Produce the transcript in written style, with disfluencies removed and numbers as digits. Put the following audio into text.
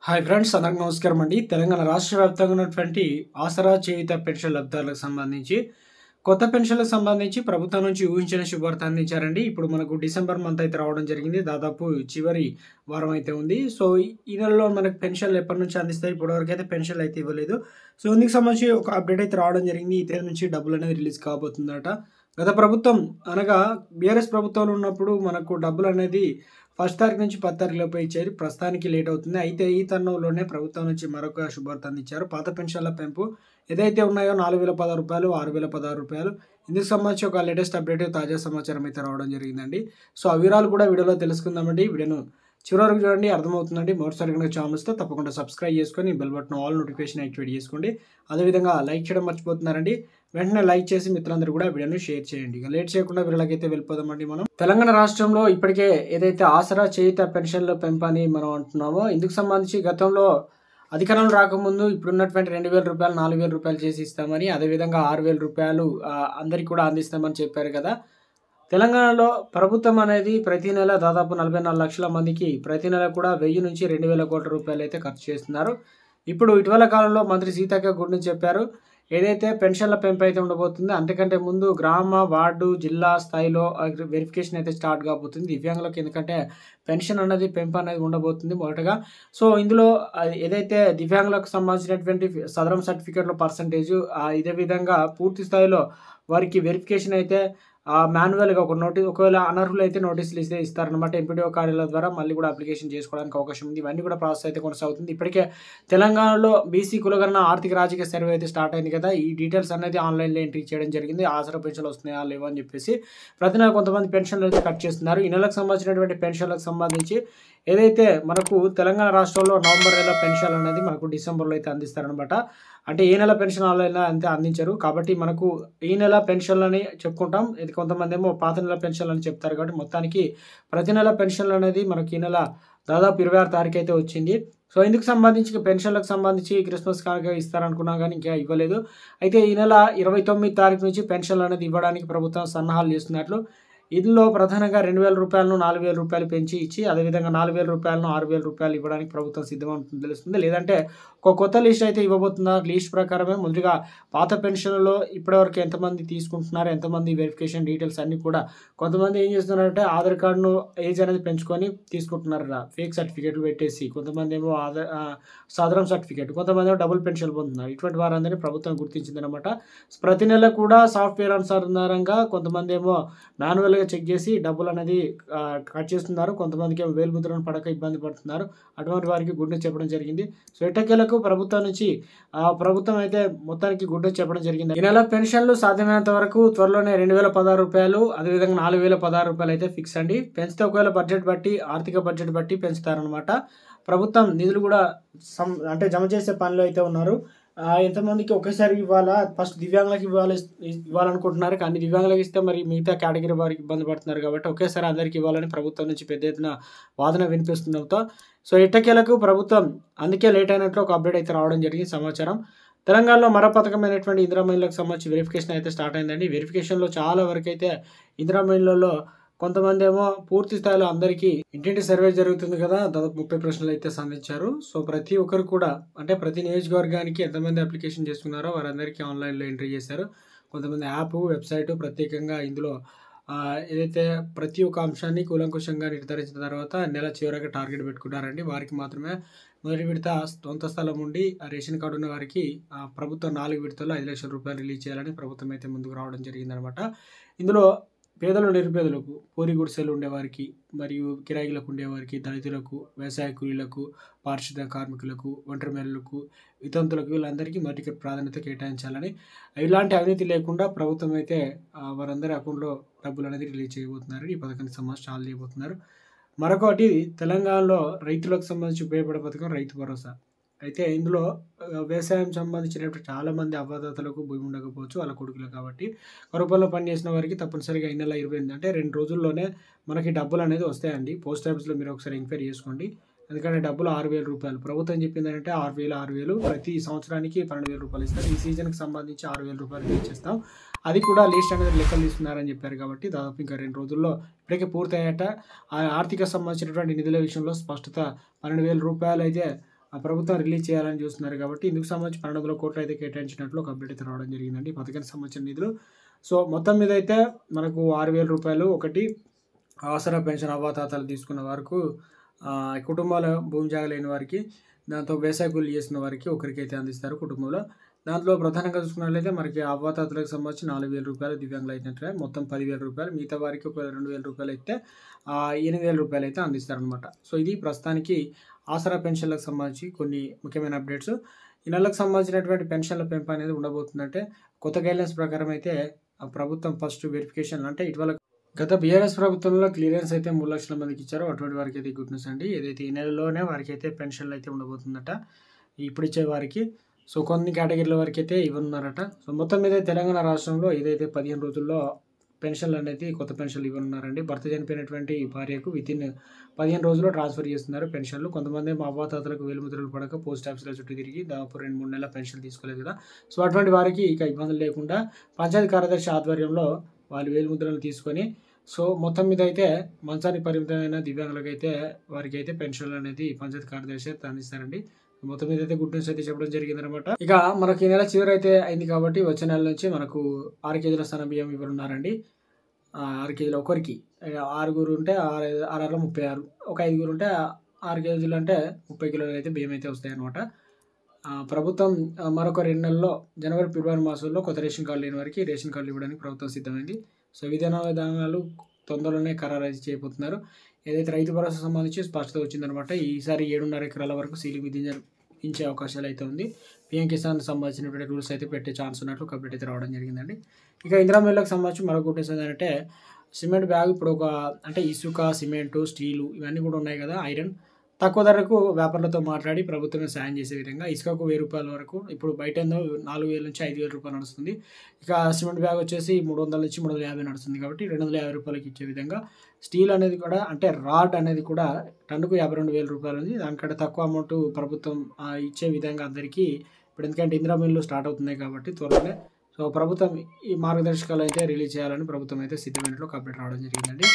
Hi friends, అందరికి నమస్కారం అండి. తెలంగాణ రాష్ట్ర వ్యాప్తంగా ఉన్నటువంటి ఆసరా చేయుత పెన్షన్ లబ్ధిదారులకు సంబంధించి కొత్త పెన్షన్లకు సంబంధించి ప్రభుత్వం నుంచి ఊహించిన శుభార్త అందించారండి. ఇప్పుడు మనకు డిసెంబర్ మంత్ అయితే రావడం జరిగింది. దాదాపు చివరి వారం అయితే ఉంది. సో ఈ నెలలో మనకు పెన్షన్లు ఎప్పటి నుంచి అందిస్తాయి, ఇప్పటివరకు అయితే పెన్షన్లు అయితే ఇవ్వలేదు. సో ఇందుకు సంబంధించి ఒక అప్డేట్ అయితే రావడం జరిగింది. ఈ తేదీ నుంచి డబ్బులు అనేది రిలీజ్ కాబోతుందట. గత ప్రభుత్వం అనగా బీఆర్ఎస్ ప్రభుత్వంలో ఉన్నప్పుడు మనకు డబ్బులు అనేది 1 తారీఖు నుంచి 10 తారీఖు లోపే ఇచ్చేది. ప్రస్తుతానికి లేట్ అవుతుంది. అయితే ఈ తరుణంలోనే ప్రభుత్వం నుంచి మరొక శుభార్త అందించారు. పాత పెన్షన్ల పెంపు ఏదైతే ఉన్నాయో రూ. 4,016, రూ. 6,016 ఇందుకు సంబంధించి ఒక లేటెస్ట్ అప్డేట్, తాజా సమాచారం అయితే రావడం జరిగిందండి. సో ఆ వివరాలు కూడా వీడియోలో తెలుసుకుందామండి. వీడియోను చివరి వరకు చూడండి, అర్థమవుతుందండి. మొదటిసారి కనుక ఛానల్ వస్తే తప్పకుండా సబ్స్క్రైబ్ చేసుకొని bell button all notification activate చేసుకోండి. అదేవిధంగా లైక్ చేయడం మర్చిపోతున్నారండి. వెంటనే లైక్ చేసి మిత్రులందరూ కూడా వీడియోని షేర్ చేయండి. ఇక లేట్ చేయకుండా వీళ్ళకైతే వెళ్ళిపోదామండి. మనం తెలంగాణ రాష్ట్రంలో ఇప్పటికే ఏదైతే ఆసరా చేయుత పెన్షన్ల పెంపని మనం అంటున్నామో, ఇందుకు సంబంధించి గతంలో అధికారంలో రాకముందు ఇప్పుడున్నటువంటి రూ. 2,000, రూ. 4,000 చేసి ఇస్తామని, అదేవిధంగా రూ. 6,000 అందరికీ కూడా అందిస్తామని చెప్పారు కదా. తెలంగాణలో ప్రభుత్వం అనేది ప్రతి నెల దాదాపు 44 లక్షల మందికి ప్రతి నెల కూడా 1000 నుంచి 2,000 కోట్ల రూపాయలు అయితే ఖర్చు చేస్తున్నారు. ఇప్పుడు ఇటీవల కాలంలో మంత్రి సీతక్క గురించి చెప్పారు. ఏదైతే పెన్షన్ల పెంపు అయితే ఉండబోతుందో అంతకంటే ముందు గ్రామ, వార్డు, జిల్లా స్థాయిలో వెరిఫికేషన్ అయితే స్టార్ట్ కాబోతుంది దివ్యాంగులకు. ఎందుకంటే పెన్షన్ అనేది పెంపు అనేది ఉండబోతుంది మొదటగా. సో ఇందులో ఏదైతే దివ్యాంగులకు సంబంధించినటువంటి సదరం సర్టిఫికేట్ల పర్సంటేజ్, ఇదే విధంగా పూర్తి స్థాయిలో వారికి వెరిఫికేషన్ అయితే మాన్యువల్గా ఒకవేళ అనర్హులు అయితే నోటీసులు ఇస్తారనమాట. ఎంపీడీఓ కార్యాలయం ద్వారా మళ్ళీ కూడా అప్లికేషన్ చేసుకోవడానికి అవకాశం ఉంది. ఇవన్నీ కూడా ప్రాసెస్ అయితే కొనసాగుతుంది. ఇప్పటికే తెలంగాణలో బీసీ కులగణన ఆర్థిక రాజకీయ సర్వే అయితే స్టార్ట్ అయింది కదా. ఈ డీటెయిల్స్ అనేది ఆన్లైన్లో ఎంట్రీ చేయడం జరిగింది. ఆసరా పెన్షన్లు వస్తున్నాయా లేవా అని చెప్పేసి ప్రతి నెల కొంతమంది పెన్షన్లు అయితే కట్ చేస్తున్నారు. ఈ నెలకు సంబంధించినటువంటి పెన్షన్లకు సంబంధించి ఏదైతే మనకు తెలంగాణ రాష్ట్రంలో నవంబర్ నెల పెన్షన్ అనేది మనకు డిసెంబర్లో అయితే అందిస్తారనమాట. అంటే ఏ నెల పెన్షన్ ఆన్లైన్లో అంతే అందించరు. కాబట్టి మనకు ఈ నెల పెన్షన్లని చెప్పుకుంటాం. ఇది కొంతమంది ఏమో పాత నెల పెన్షన్లు అని చెప్తారు. కాబట్టి మొత్తానికి ప్రతి నెల పెన్షన్లు అనేది మనకి ఈ నెల దాదాపు 26 తారీఖు అయితే వచ్చింది. సో ఇందుకు సంబంధించి పెన్షన్లకు సంబంధించి క్రిస్మస్ కానుక ఇస్తారనుకున్నాం కానీ ఇంకా ఇవ్వలేదు. అయితే ఈ నెల 29 తారీఖు నుంచి పెన్షన్లు అనేది ఇవ్వడానికి ప్రభుత్వం సన్నాహాలు చేస్తున్నట్లు, ఇందులో ప్రధానంగా రూ. 2,000 4,000 పెంచి ఇచ్చి, అదేవిధంగా రూ. 4,000 ఇవ్వడానికి ప్రభుత్వం సిద్ధమవుతుంది తెలుస్తుంది. లేదంటే ఒక కొత్త లిస్ట్ అయితే ఇవ్వబోతున్నారు. లిస్ట్ ప్రకారమే ముందుగా పాత పెన్షన్లలో ఇప్పటివరకు ఎంతమంది తీసుకుంటున్నారు, ఎంతమంది వెరిఫికేషన్ డీటెయిల్స్ అన్నీ కూడా కొంతమంది ఏం చేస్తున్నారంటే ఆధార్ కార్డును ఏజ్ అనేది పెంచుకొని తీసుకుంటున్నారు, ఫేక్ సర్టిఫికేట్లు పెట్టేసి. కొంతమంది ఏమో సాధారణ సర్టిఫికేట్, కొంతమంది ఏమో డబుల్ పెన్షన్ పొందుతున్నారు. ఇటువంటి వారందరినీ ప్రభుత్వం గుర్తించిందనమాట. ప్రతి నెల కూడా సాఫ్ట్వేర్ అనుసారంగా కొంతమంది ఏమో మాన్యువల్ చెక్ చేసి డబ్బులు అనేది కట్ చేస్తున్నారు. కొంతమందికి వేలుముద్రను పడక ఇబ్బంది పడుతున్నారు. అటువంటి వారికి గుడ్ న్యూస్ చెప్పడం జరిగింది. సో ఎట్టకేలకు ప్రభుత్వం నుంచి ప్రభుత్వం అయితే మొత్తానికి గుడ్ న్యూస్ చెప్పడం జరిగింది. ఈ నెల పెన్షన్లు సాధ్యమైనంత వరకు త్వరలోనే రూ. 2,016, అదేవిధంగా రూ. 4,016 అయితే ఫిక్స్ అండి. పెంచితే ఒకవేళ బడ్జెట్ బట్టి, ఆర్థిక బడ్జెట్ బట్టి పెంచుతారనమాట. ప్రభుత్వం నిధులు కూడా అంటే జమ చేసే పనిలో అయితే ఉన్నారు. ఎంతమందికి ఒకేసారి ఇవ్వాలా, ఫస్ట్ దివ్యాంగులకు ఇవ్వాలనుకుంటున్నారు. కానీ దివ్యాంగులకు ఇస్తే మరి మిగతా కేటగిరీ వారికి ఇబ్బంది పడుతున్నారు. కాబట్టి ఒకేసారి అందరికీ ఇవ్వాలని ప్రభుత్వం నుంచి పెద్ద ఎత్తున వాదన వినిపిస్తుండటంతో సో ఎట్టకేలకు ప్రభుత్వం అందుకే లేట్ అయినట్లు ఒక అప్డేట్ అయితే రావడం జరిగింది సమాచారం. తెలంగాణలో మరో పథకమైనటువంటి ఇందిరా మహిళలకు సంబంధించి వెరిఫికేషన్ అయితే స్టార్ట్ అయిందండి. వెరిఫికేషన్లో చాలా వరకు అయితే ఇందిరా మహిళల్లో కొంతమంది ఏమో పూర్తి స్థాయిలో అందరికీ ఇంటింటి సర్వే జరుగుతుంది కదా, దాదాపు 30 ప్రశ్నలు అయితే సంధించారు. సో ప్రతి ఒక్కరు కూడా అంటే ప్రతి నియోజకవర్గానికి ఎంతమంది అప్లికేషన్ చేసుకున్నారో వారందరికీ ఆన్లైన్లో ఎంట్రీ చేశారు. కొంతమంది యాప్, వెబ్సైట్ ప్రత్యేకంగా ఇందులో ఏదైతే ప్రతి ఒక్క అంశాన్ని కూలంకుషంగా నిర్ధారించిన తర్వాత నెల చివరగా టార్గెట్ పెట్టుకున్నారండి. వారికి మాత్రమే మొదటి విడత సొంత స్థలం ఉండి రేషన్ కార్డు ఉన్న వారికి ప్రభుత్వం 4 విడతల్లో 5 లక్షల రూపాయలు రిలీజ్ చేయాలని ప్రభుత్వం అయితే ముందుకు రావడం జరిగిందనమాట. ఇందులో పేదలు, నిరుపేదలకు, పూరి గుడిసెలు ఉండేవారికి, మరియు కిరాయిలకు ఉండేవారికి, దళితులకు, వ్యవసాయ కూలీలకు, పారిశుద్ధ కార్మికులకు, ఒంటరి మహిళలకు, వితంతులకు వీళ్ళందరికీ మొదటి ప్రాధాన్యత కేటాయించాలని, ఇలాంటి అవినీతి లేకుండా ప్రభుత్వం అయితే వారందరి అకౌంట్లో డబ్బులు అనేది రిలీజ్ చేయబోతున్నారు. ఈ పథకానికి సంబంధించి చాలా చేయబోతున్నారు. మరొకటి తెలంగాణలో రైతులకు సంబంధించి ఉపయోగపడే పథకం రైతు భరోసా. అయితే ఇందులో వ్యవసాయం సంబంధించినటువంటి చాలామంది అవ్వాతాతలకు భూమి ఉండకపోవచ్చు, వాళ్ళ కొడుకులు. కాబట్టి కరువుపనిలో పనిచేసిన వారికి తప్పనిసరిగా ఈ నెల 28 అంటే 2 రోజుల్లోనే మనకి డబ్బులు అనేది వస్తాయండి. పోస్ట్ ఆఫీస్లో మీరు ఒకసారి ఎంక్వైరీ చేసుకోండి. ఎందుకంటే డబ్బులు 6,000 రూపాయలు ప్రభుత్వం చెప్పింది అంటే 6,000 ప్రతి సంవత్సరానికి 12,000 రూపాయలు ఇస్తారు. ఈ సీజన్కి సంబంధించి 6,000 రూపాయలు ఇచ్చేస్తాం. అది కూడా లిస్ట్ అనేది లెక్కలు తీస్తున్నారని చెప్పారు. కాబట్టి దాదాపు ఇంకా 2 రోజుల్లో ఇప్పటికే పూర్తయ్యాట. ఆర్థిక సంబంధించినటువంటి నిధుల విషయంలో స్పష్టత 12,000 రూపాయలు అయితే ప్రభుత్వం రిలీజ్ చేయాలని చూస్తున్నారు కాబట్టి ఇందుకు సంబంధించి 1200 కోట్లు అయితే కేటాయించినట్లు ఒక అప్డేట్ అయితే రావడం జరిగిందండి. ఈ పథకానికి సంబంధించిన నిధులు. సో మొత్తం మీద అయితే మనకు 6,000 రూపాయలు ఒకటి ఆసరా పెన్షన్ అవ్వాతాతలు తీసుకున్న వరకు కుటుంబాల భూమి జాగా లేని వారికి, దాంతో వ్యవసాయ కూలీ చేసిన వారికి ఒకరికైతే అందిస్తారు కుటుంబంలో. దాంట్లో ప్రధానంగా చూసుకున్నట్లయితే మనకి అవ్వాతాతలకు సంబంధించి 4,000 రూపాయలు, దివ్యాంగులు అయినట్లే మొత్తం 10,000 రూపాయలు, మిగతా వారికి ఒక 2,000 రూపాయలు అయితే 8,000 రూపాయలు అయితే అందిస్తారనమాట. సో ఇది ప్రస్తుతానికి ఆసరా పెన్షన్లకు సంబంధించి కొన్ని ముఖ్యమైన అప్డేట్స్. ఈ నెలకు సంబంధించినటువంటి పెన్షన్ల పెంపు అనేది ఉండబోతుందంటే కొత్త గైడ్లైన్స్ ప్రకారం అయితే ప్రభుత్వం ఫస్ట్ వెరిఫికేషన్ అంటే ఇటీవల గత బీఆర్ఎస్ ప్రభుత్వంలో క్లియరెన్స్ అయితే 3 లక్షల మందికి ఇచ్చారో అటువంటి వారికి అయితే గుడ్ న్యూస్ అండి. ఏదైతే ఈ నెలలోనే వారికి అయితే పెన్షన్లు అయితే ఉండబోతుందట ఇప్పుడు ఇచ్చే వారికి. సో కొన్ని కేటగిరీల వరకు అయితే ఇవ్వనున్నారట. సో మొత్తం మీద తెలంగాణ రాష్ట్రంలో ఏదైతే 15 రోజుల్లో పెన్షన్లు అనేది కొత్త పెన్షన్లు ఇవ్వనున్నారండి. భర్త చనిపోయినటువంటి భార్యకు వితిన్ 15 రోజుల్లో ట్రాన్స్ఫర్ చేస్తున్నారు పెన్షన్లు. కొంతమంది మా అవ్వాతాతలకు వేలుముద్రలు పడక పోస్ట్ ఆఫీసుల చుట్టూ తిరిగి దాదాపు 2-3 నెలల పెన్షన్ తీసుకోలేదు కదా. సో అటువంటి వారికి ఇక ఇబ్బందులు లేకుండా పంచాయతీ కార్యదర్శి ఆధ్వర్యంలో వాళ్ళు వేలుముద్రలు తీసుకొని సో మొత్తం మీద అయితే మంచానికి పరిమితమైన దివ్యాంగులకైతే వారికి అయితే పెన్షన్లు అనేది పంచాయతీ కార్యదర్శి అయితే అందిస్తారండి. మొత్తం మీద అయితే గుడ్ న్యూస్ అయితే చెప్పడం జరిగింది అనమాట. ఇక మనకి ఈ నెల చివరి అయితే అయింది కాబట్టి వచ్చే నెల నుంచి మనకు 6 కేజీల సన్న బియ్యం ఇవ్వనున్నారండి. 6 కేజీలు ఒకరికి, 6 ఉంటే 6 36, ఒక 5 ఉంటే 6 కేజీలు అంటే 30 కిలోలు అయితే బియ్యం అయితే వస్తాయి అనమాట. ప్రభుత్వం మరొక 2 నెలల్లో జనవరి, ఫిబ్రవరి మాసంలో కొత్త రేషన్ కార్డు లేని వారికి రేషన్ కార్డులు ఇవ్వడానికి ప్రభుత్వం సిద్ధమైంది. సో విధానాలు తొందరలోనే ఖరారు అయితే చేయబోతున్నారు. ఏదైతే రైతు భరోసా సంబంధించి స్పష్టత వచ్చిందనమాట. ఈసారి 7.5 ఎకరాల వరకు సీలింగ్ విధించే అవకాశాలు అయితే ఉంది. పీఎం కిసాన్ సంబంధించినటువంటి రూల్స్ అయితే పెట్టే ఛాన్స్ ఉన్నట్లు ఒక అప్డేట్ అయితే రావడం జరిగిందండి. ఇక ఇందిరా మిల్లులకు సంబంధించి మరొక గుడ్ న్యూస్ ఏంటంటే సిమెంట్ బ్యాగ్ ఇప్పుడు అంటే ఇసుక, సిమెంటు, స్టీలు ఇవన్నీ కూడా ఉన్నాయి కదా, ఐరన్ తక్కువ ధరకు వ్యాపారులతో మాట్లాడి ప్రభుత్వమే సాయం చేసే విధంగా ఇసుకకు 1,000 రూపాయల వరకు, ఇప్పుడు బయట 4,000 నుంచి 5,000 రూపాయలు నడుస్తుంది. ఇక సిమెంట్ బ్యాగ్ వచ్చేసి 300 నుంచి 350 నడుస్తుంది కాబట్టి 250 రూపాయలకి ఇచ్చే విధంగా. స్టీల్ అనేది కూడా అంటే రాడ్ అనేది కూడా టన్నుకు 52,000 రూపాయలు ఉంది. దానికంటే తక్కువ అమౌంట్ ప్రభుత్వం ఇచ్చే విధంగా అందరికీ ఇప్పుడు, ఎందుకంటే ఇందిరా మిల్లు స్టార్ట్ అవుతున్నాయి కాబట్టి త్వరలోనే. సో ప్రభుత్వం ఈ మార్గదర్శకాలు అయితే రిలీజ్ చేయాలని ప్రభుత్వం అయితే సిద్ధమైనట్లు ఒక అప్డేట్ రావడం జరిగిందండి.